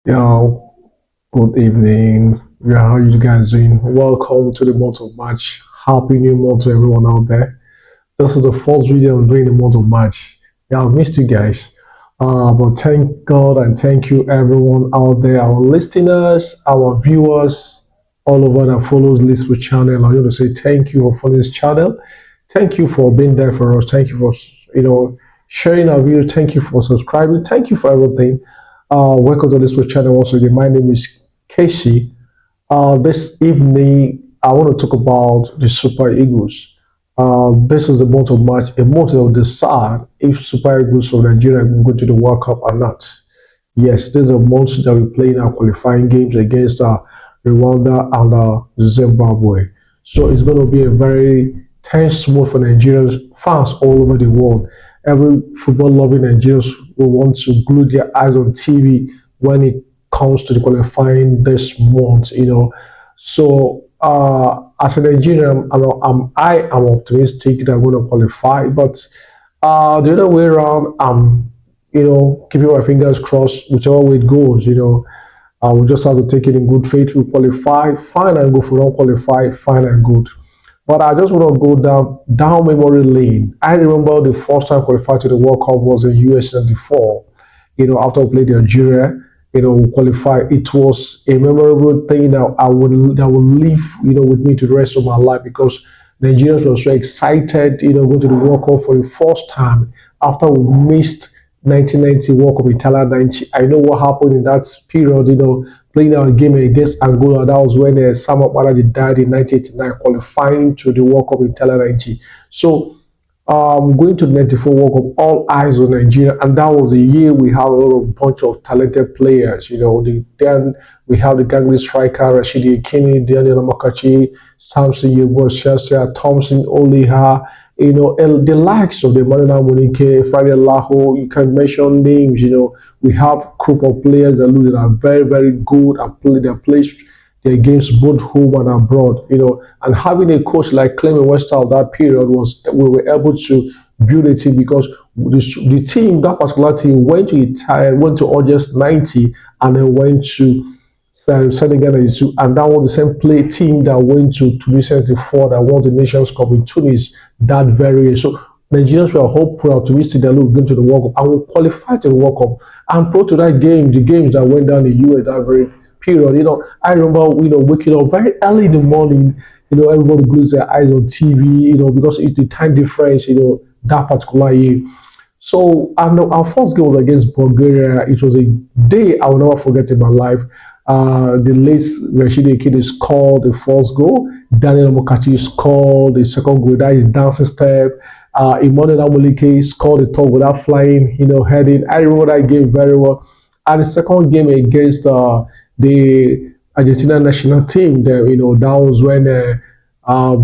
Yeah, good evening. Yeah, how you guys doing? Welcome to the month of March. Happy new month to everyone out there. This is the first video I'm doing the month of March. Yeah, I missed you guys. But thank God and thank you everyone out there, our listeners, our viewers, all over that follows Lispo channel. I want to say thank you for following this channel. Thank you for being there for us. Thank you for sharing our video. Thank you for subscribing. Thank you for everything. Welcome to Lispo channel once again. My name is Casey. This evening, I want to talk about the Super Eagles. This is the month of March, a month that will decide if Super Eagles of Nigeria will go to the World Cup or not. Yes, this is a month that we're playing our qualifying games against Rwanda and Zimbabwe. So it's going to be a very tense month for Nigerians, fans all over the world. Every football loving Nigerians will want to glue their eyes on TV when it comes to the qualifying this month. So as a Nigerian, I am optimistic that we're going to qualify, but the other way around, keeping my fingers crossed, whichever way it goes. We just have to take it in good faith. We qualify, fine and good. If we don't qualify, fine and good. But I just want to go down memory lane. I remember the first time I qualified to the World Cup was in US '94. After we played Algeria, we qualified. It was a memorable thing that will live, with me to the rest of my life because Nigerians were so excited, going to the World Cup for the first time after we missed 1990 World Cup Italia 90. I know what happened in that period, playing our game against Angola. That was when Samuel Maraji died in 1989, qualifying to the World Cup Italia 90. So going to the 94 World Cup, all eyes on Nigeria, and that was the year we had a lot of bunch of talented players. Then we have the Gangly striker Rashidi Akini, Daniel Amakachi, Samson Yebo, Chelsea, Thompson, Oliha. The likes of the Manuel Monique, Friday Laho. You can mention names. We have group of players that are very, very good and play their place their games both home and abroad. And having a coach like Clement Westall that period was we were able to build a team because the team, that particular team, went to August 90 and then went to Senegal 92, and that was the same play team that went to Tunisia 74 that won the Nations Cup in Tunis that very year. So Nigerians were hopeful, optimistic that look going to the World Cup and will qualify to the World Cup. And pro to that game, the games that went down in the US that very period. I remember, waking up very early in the morning. Everybody glues their eyes on TV, because it's the time difference, that particular year. So our first game was against Bulgaria. It was a day I will never forget in my life. The late Rashid Akini scored the first goal. Daniel Mokachi scored the second goal. That is dancing step. Emmanuel Amulike scored the third without flying, heading. I remember that game very well. And the second game against the Argentina national team, that was when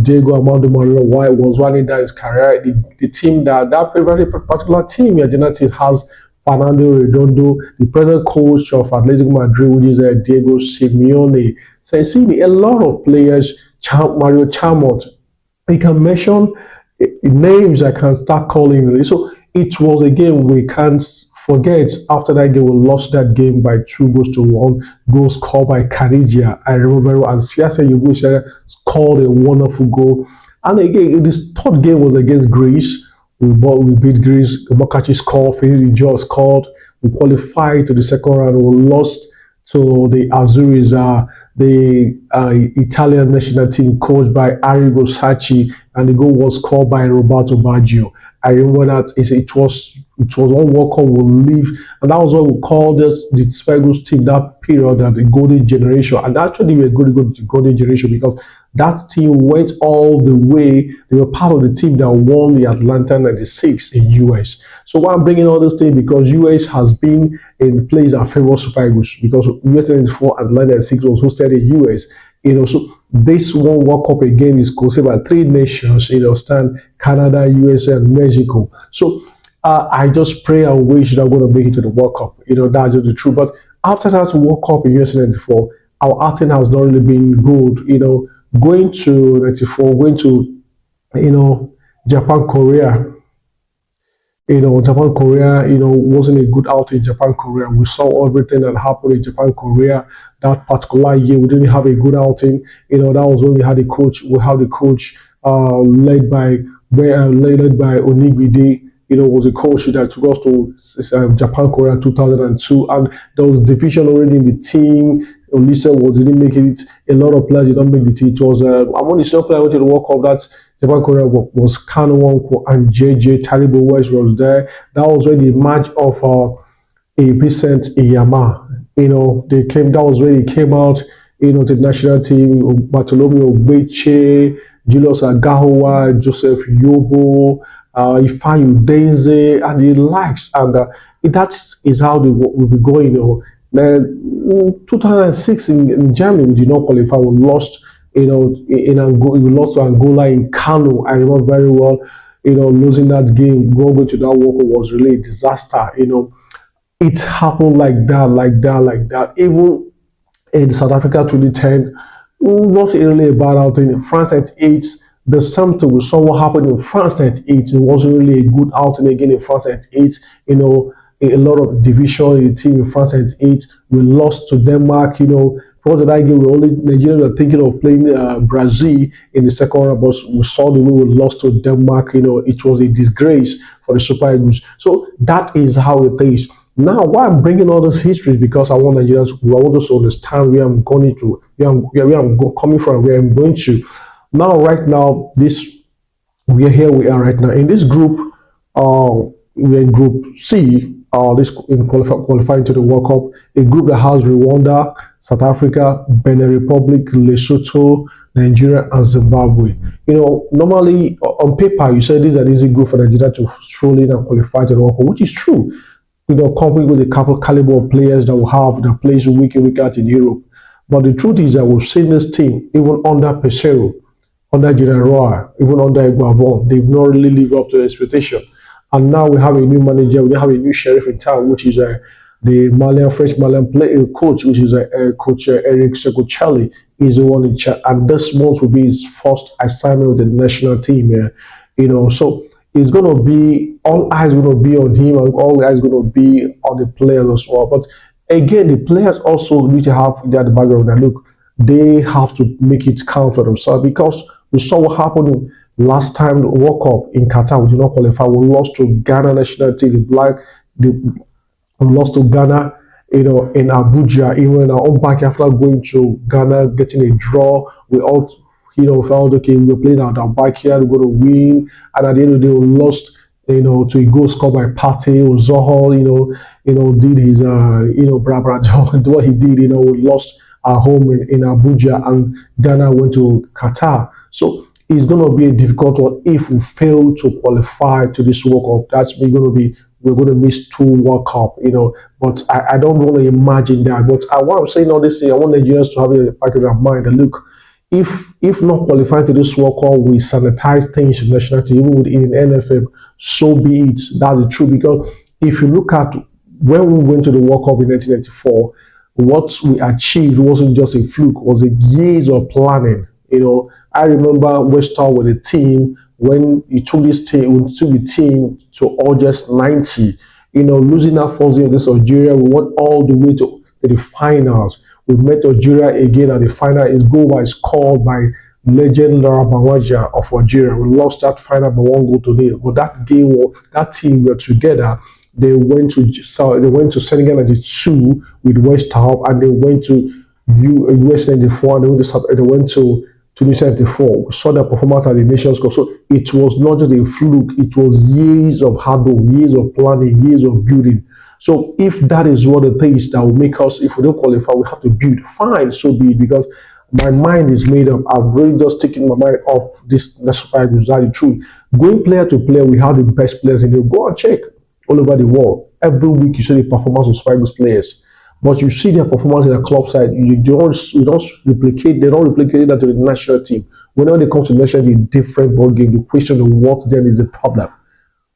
Diego Armando Maradona White was running down his career. The team that very particular team, Argentina team has Fernando Redondo, the present coach of Atletico Madrid, which is Diego Simeone. So you see a lot of players, Mario Chamot. You can mention names I can start calling. So it was a game we can't forget. After that game, we lost that game by 2 goals to 1. Goals scored by Karidia. I remember very well. And Siasa Yugosha scored a wonderful goal. And again, this third game was against Greece. We beat Greece. Makachi scored. Felipe Joe scored. We qualified to the second round. We lost to the Azuris, the Italian national team coached by Arrigo Sacchi, and the goal was scored by Roberto Baggio. I remember that it was one World Cup will leave, and that was what we called this the Spagos team that period, that the golden generation. And actually, we were good golden generation because that team went all the way. They were part of the team that won the Atlanta 96 in US. So why I'm bringing all this thing, because US has been in place that favor Super Eagles, because US 94 Atlanta 96 was hosted in US. So this one World Cup again is hosted by three nations, stand Canada, USA, and Mexico. So I just pray and wish that we're going to make it to the World Cup. That's just the truth. But after that World Cup in US 94, our acting has not really been good. Going to 94, going to, Japan, Korea, Japan Korea, wasn't a good outing in Japan Korea. We saw everything that happened in Japan Korea that particular year. We didn't have a good outing. That was when we had a coach. We had a coach led by Onigide. Was a coach that took us to Japan Korea 2002, and there was division already in the team. Olise didn't make it. A lot of players didn't make the team. It was among the same players went to the World Cup that Japan Korea was Kano Wonko and JJ Taribo West was there. That was when the match of a Vincent Iyama. They came. That was when he came out. To the national team. Bartolomeo Beche, Julius Agahowa, Joseph Yobo, Ifeanyi Udeze, and the likes. And that is how they will be going. Then 2006 in Germany, we did not qualify. We lost. In Angola, we lost to Angola in Kano. I remember very well. Losing that game, going to that World Cup was really a disaster. It happened like that, like that, like that. Even in South Africa 2010, not really a bad outing. France at eight, the something we saw what happened in France at eight. It wasn't really a good outing again in France at eight. A lot of division in the team in France at eight. We lost to Denmark. For that game, we only Nigerians were thinking of playing Brazil in the second round, but we saw the way we lost to Denmark. It was a disgrace for the Super Eagles. So that is how it is. Now, why I'm bringing all those histories because I want Nigerians, I want us to understand where I'm going to, where I'm coming from, where I'm going to. Now, right now, we are here. We are right now in this group. We're in Group C. This in qualifying to the World Cup, a group that has Rwanda, South Africa, Benin Republic, Lesotho, Nigeria, and Zimbabwe. Normally on paper, you say this is an easy group for Nigeria to stroll in and qualify to the World Cup, which is true. Compete with the couple caliber of players that we have that plays week in, week out in Europe. But the truth is that we've seen this team, even under Pesero, under General Roy, even under Eguavon, they've not really lived up to the expectation. And now we have a new manager, we have a new sheriff in town, which is the French Malian coach, which is Coach Eric Sekochali, is the one in charge. And this month will be his first assignment with the national team. So it's going to be all eyes going to be on him, and all eyes going to be on the players as well. But again, the players also need to have that background that look, they have to make it count for themselves because we saw what happened last time the World Cup in Qatar. We did not qualify. We lost to Ghana national team. We lost to Ghana, in Abuja, even in our own back after going to Ghana, getting a draw. We all, felt okay. We were playing out our backyard, we're going to win. And at the end of the day, we lost, to a goal scored by Partey. Zohor, did his, bra do what he did. We lost our home in Abuja, and Ghana went to Qatar. So it's going to be a difficult one if we fail to qualify to this World Cup. That's going to be we're going to miss two World Cup, But I don't want to imagine that. But what I'm saying all this thing, I want Nigerians to have it in the back of their mind that look, if not qualifying to this World Cup, we sanitize things in national team, even within NFM, so be it. That's the truth. Because if you look at when we went to the World Cup in 1994, what we achieved wasn't just a fluke, it was a years of planning. I remember Westall with the team when he took the team to August 90. Losing that first game against Algeria, we went all the way to the finals. We met Algeria again at the final. His goal was scored by legend Lara Bawaja of Algeria. We lost that final by 1-0. But that team were together. They went to Senegal 92 with West Ham, and they went to US 94, and they went to 2074. We saw their performance at the Nations Cup. So it was not just a fluke, it was years of hard work, years of planning, years of building. So if that is what it is that will make us, if we don't qualify, we have to build. Fine, so be it, because my mind is made up. I've really just taken my mind off this national Eagles. That's the truth. Going player to player, we have the best players in the world. Go and check all over the world. Every week you see the performance of Super Eagles players. But you see their performance in the club side, you don't replicate, they don't replicate that to the national team. Whenever they come to the national team, different ball game. The question of what then is the problem.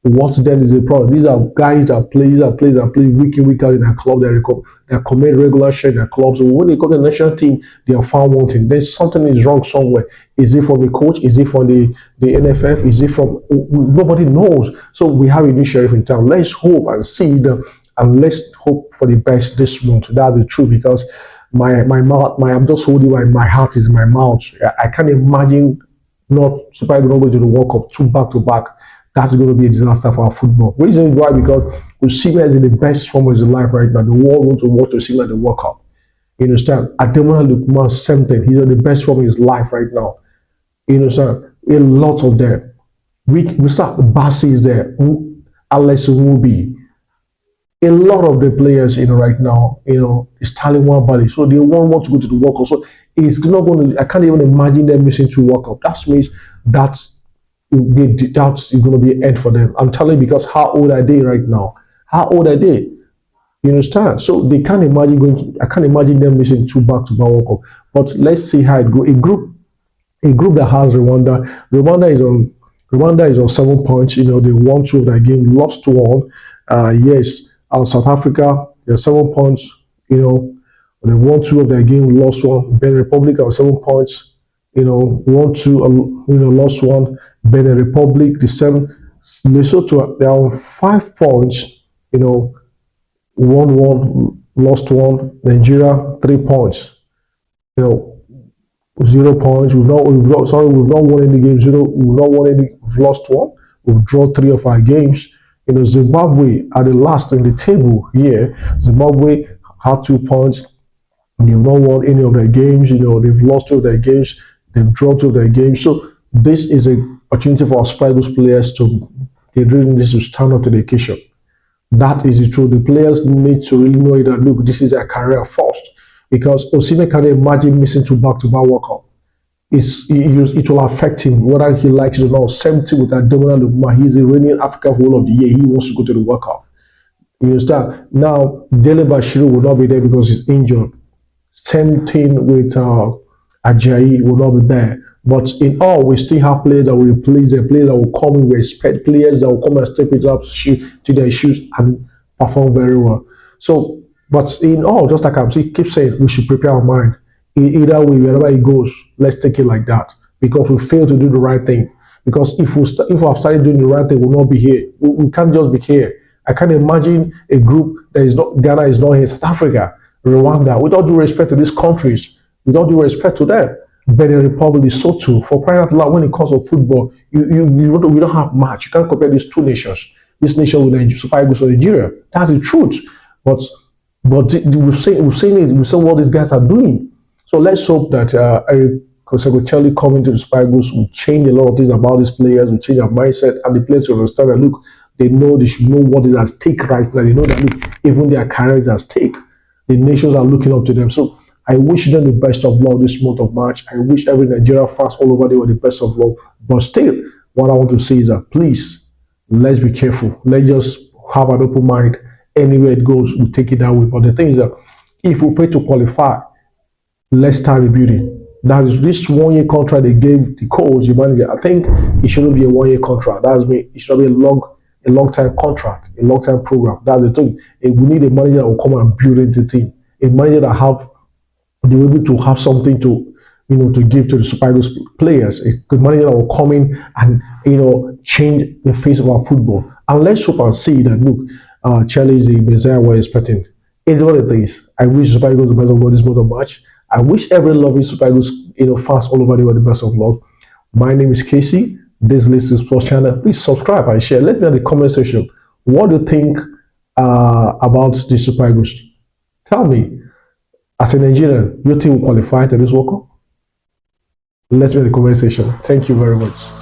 What then is the problem? These are guys that play, these are players that play week in, week out in their club. They commit regular share in their clubs. So when they come to the national team, they are found wanting. Then something is wrong somewhere. Is it from the coach? Is it from the NFF? Is it from nobody knows? So we have a new sheriff in town. Let's hope and see them, and let's hope for the best this month. That's the truth because my mouth, I'm just holding my heart is in my mouth. I can't imagine not Super Eagles not going to the World Cup two back to back. That's going to be a disaster for our football. Reason why? Because Osimhen is in the best form of his life right now. The world wants to watch Osimhen at the World Cup. You understand? Ademola Lookman, same thing. He's in the best form of his life right now. You understand? A lot of them. We start. Bassi is there. Alex Iwobi. A lot of the players, right now, is telling one body. So they won't want to go to the World Cup. So it's not going to. I can't even imagine them missing two World Cup. That means that's going to be an end for them. I'm telling you because how old are they right now? How old are they? You understand? So they can't imagine I can't imagine them missing two back-to-back World Cup. But let's see how it goes. A group that has Rwanda. Rwanda is on 7 points. They won two of their game, lost one. Yes, South Africa, they're 7 points. They won two of their game, lost one. Benin Republic are 7 points. Won two, lost one. Benin Republic, the same. Lesotho, they're on 5 points. Won one, lost one. Nigeria, 3 points. 0 points. We've not won any games. We've not won any. We've lost one. We've drawn three of our games. Zimbabwe are the last in the table here. Zimbabwe had 2 points. They've not won any of their games. They've lost two of their games. They've drawn two of their games. So this is an opportunity for our Super Eagles players to stand up to the occasion. That is the truth. The players need to really know that look, this is their career first. Because Osimhen can't imagine missing two back-to-back World Cup. It will affect him whether he likes it or not. Same thing with Ademola Lookman. He's the reigning African Whole of the Year. He wants to go to the World Cup. You understand? Now, Dele Bashiru will not be there because he's injured. Same thing with Ajayi will not be there. But in all, we still have players that will replace them, players that will come in, respect players that will come and step it up to their shoes and perform very well. So, but in all, just like I'm saying, keep saying, we should prepare our mind. Either way, wherever it goes, let's take it like that. Because we fail to do the right thing. Because if we have started doing the right thing, we'll not be here. We can't just be here. I can't imagine a group that is not Ghana is not here, South Africa, Rwanda. With all due respect to these countries, with all due respect to them, Benin Republic is so too. For crying out loud, when it comes to football, we don't have much. You can't compare these two nations. This nation with Super Eagles or Nigeria. That's the truth. But we've seen what these guys are doing. So let's hope that Eric Koscielny coming to the Super Eagles will change a lot of things about these players, will change their mindset, and the players will understand that look, they should know what is at stake right now. They know that look, even their career is at stake. The nations are looking up to them. So I wish them the best of luck this month of March. I wish every Nigeria fans all over there were the best of luck. But still, what I want to say is that please, let's be careful. Let's just have an open mind. Anywhere it goes, we'll take it that way. But the thing is that if we fail to qualify, let's start rebuilding. That is this 1 year contract they gave the coach, the manager. I think it shouldn't be a 1 year contract. That's me. It should be a long time contract, a long time program. That's the thing. We need a manager that will come and build into the team. A manager that they were able to have something to give to the Super Eagles players. A good manager that will come in and change the face of our football. And let's hope and see that look, Charlie is the Messiah we're expecting. It's one of the things. I wish Super Eagles the best of luck this month of March. I wish every loving Super Eagles fans all over the world the best of luck. My name is Casey. This list is Sports Channel. Please subscribe and share. Let me know in the comment section what do you think about the Super Eagles. Tell me, as a Nigerian, you think will qualify to this World Cup? Let me know in the comment section. Thank you very much.